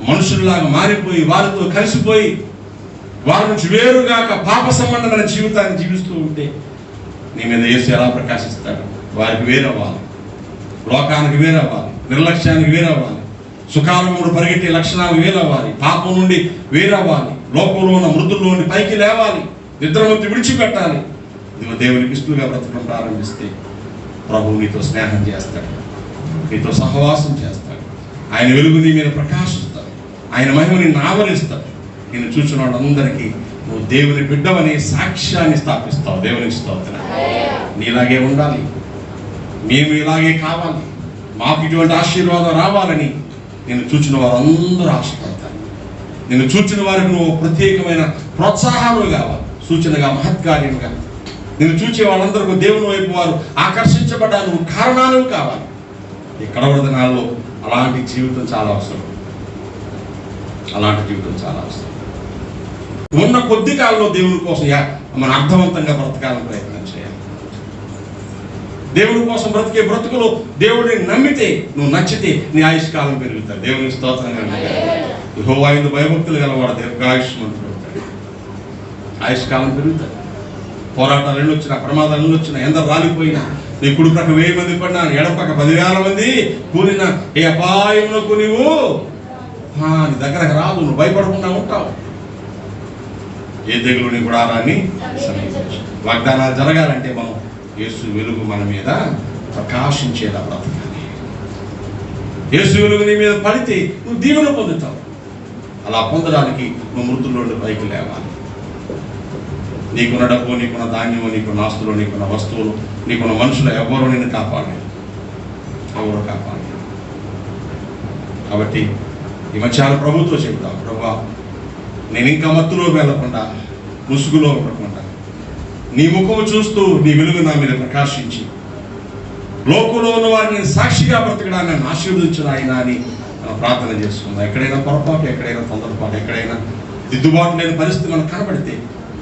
మనుషుల్లాగా మారిపోయి వారితో కలిసిపోయి వారి నుంచి వేరుగాక పాప సంబంధమైన జీవితాన్ని జీవిస్తూ ఉంటే నీ మీద యేసు ఎలా ప్రకాశిస్తాడు? వారికి వేరవ్వాలి, లోకానికి వేరవ్వాలి, నిర్లక్ష్యానికి వేరవ్వాలి, సుఖాలు పరిగెట్టే లక్షణాలు వేరవ్వాలి, పాపం నుండి వేరవ్వాలి, లోకంలో ఉన్న మృతుల్లోని పైకి లేవాలి, నిద్రమత్తు విడిచిపెట్టాలి. ఇదిగో దేవునికి ఇష్టలుగా బ్రతకడం ప్రారంభిస్తే ప్రభువు నీతో స్నేహం చేస్తాడు, నీతో సహవాసం చేస్తాడు. ఆయన వెలుగు నీ మీద ప్రకాశిస్తాడు, ఆయన మహిమ నిన్ను ఆవరిస్తాడు. నేను చూసిన వాళ్ళందరికీ నువ్వు దేవుని బిడ్డవని సాక్ష్యాన్ని స్థాపిస్తావు. దేవునికి స్తోత్రం. నీలాగే ఉండాలి, మేము ఇలాగే కావాలి, మాకు ఇటువంటి ఆశీర్వాదం రావాలని నేను చూచిన వారందరూ ఆశపడతారు. నేను చూచిన వారికి నువ్వు ప్రత్యేకమైన ప్రోత్సాహాలు కావాలి, సూచనగా, మహత్కార్యంగా. నేను చూసే వాళ్ళందరికీ దేవుని వైపు వారు ఆకర్షించబడ్డా నువ్వు కారణాలు కావాలి. ఇక్కడ దినాల్లో అలాంటి జీవితం చాలా అవసరం. అలాంటి జీవితం చాలా అవసరం. ఉన్న కొద్ది కాలంలో దేవుని కోసం మన అర్థవంతంగా బ్రతకాలని ప్రయత్నం చేయాలి. దేవుడి కోసం బ్రతికే బ్రతుకులో దేవుడిని నమ్మితే, నువ్వు నచ్చితే నీ ఆయుష్కాలం పెరుగుతాయి. దేవుని స్తోత్రంగా. యెహోవా యందు భయభక్తులు గలవాడు దీర్ఘాయుష్మంతుడు అవుతాడు. ఆయుష్కాలం పెరుగుతాయి. పోరాటాలు ఎన్ని వచ్చినా, ప్రమాదాలు ఎన్ని వచ్చినా, ఎందరు రాలిపోయినా, నీ కుడి ప్రక్క 1000 మంది పడినా, ఎడపక్క 10,000 మంది కూలినా, ఏ అపాయంలోకి నువ్వు నీ దగ్గరకు రాదు. నువ్వు భయపడకుండా ఉంటావు. ఏ తెగులు నీ గుడారాన్ని సమీపించు. వాగ్దానాలు జరగాలంటే మనం యేసు వెలుగు మన మీద ప్రకాశించేలా బ్రతకాలి. యేసు వెలుగు నీ మీద పడితే నువ్వు దీవెన పొందుతావు. అలా పొందడానికి నువ్వు మృతుల్లో పైకి లేవాలి. నీకున్న డబ్బు, నీకున్న ధాన్యము, నీకున్న ఆస్తులు, నీకున్న వస్తువులు, నీకున్న మనుషులు ఎవరో నిన్ను కాపాడలేదు. ఎవరో కాపాడలేదు. కాబట్టి ఈ మధ్యాహ్న ప్రభుత్వం చెబుతాం, ప్రభువా నేను ఇంకా మత్తులో వెళ్ళకుండా, ముసుగులో ఉండకుండా, నీ ముఖము చూస్తూ నీ వెలుగు నా మీద ప్రకాశించి లోకంలో ఉన్న వారిని సాక్షిగా బ్రతకడాన్ని నన్ను ఆశీర్వదించిన ఆయన అని మనం ప్రార్థన చేసుకుందాం. ఎక్కడైనా పొరపాటు, ఎక్కడైనా తొందరపాటు, ఎక్కడైనా దిద్దుబాటు లేని పరిస్థితి మనకు కనబడితే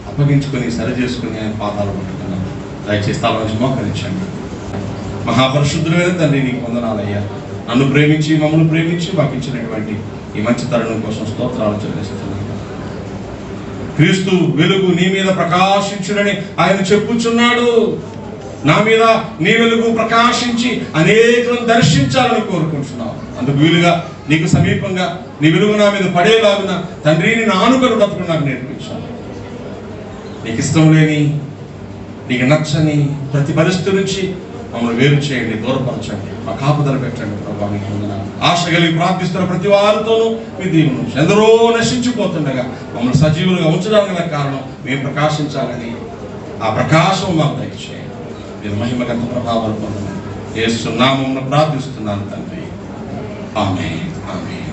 అప్పగించుకొని సరి చేసుకుని ఆయన పాదాలు పట్టుకున్నాం. దయచేసి తల నుంచి మోకరించండి. మహాపరిశుద్ధులైన తండ్రి, నీకు వందనాలయ్యా. నన్ను ప్రేమించి, మమ్మల్ని ప్రేమించి మాకు ఇచ్చినటువంటి ఈ మంచి తరుణం కోసం స్తోత్రాలు చెల్లిస్తున్నాను. క్రీస్తు వెలుగు నీ మీద ప్రకాశించునని ఆయన చెప్పుచున్నాడు. నా మీద నీ వెలుగు ప్రకాశించి అనేకులను దర్శించాలని కోరుకుంటున్నావు. అందుకు వీలుగా నీకు సమీపంగా నీ వెలుగు నా మీద పడేలాగున తండ్రిని నా ఆనుకను బ్రతుకు నాకు నేర్పించాను. నీకు ఇష్టం లేని, నీకు నచ్చని ప్రతి పరిస్థితి నుంచి మమ్మల్ని వేరు చేయండి, దూరపరచండి, మా కాపుదల పెట్టండి ప్రభా. మీకు వందనాలు. ఆశ కలిగి ప్రార్థిస్తున్న ప్రతి వారితోనూ మీ దీవెన ఉంచండి. ఎందరో నశించిపోతుండగా మమ్మల్ని సజీవులుగా ఉంచడానికి గల కారణం మేము ప్రకాశించాలని, ఆ ప్రకాశం మాకు దయచేయండి. మీరు మహిమగంత ప్రభావాలు పొందమని యేసు నామమున ప్రార్థిస్తున్నాను తండ్రి. ఆమేన్. ఆమేన్.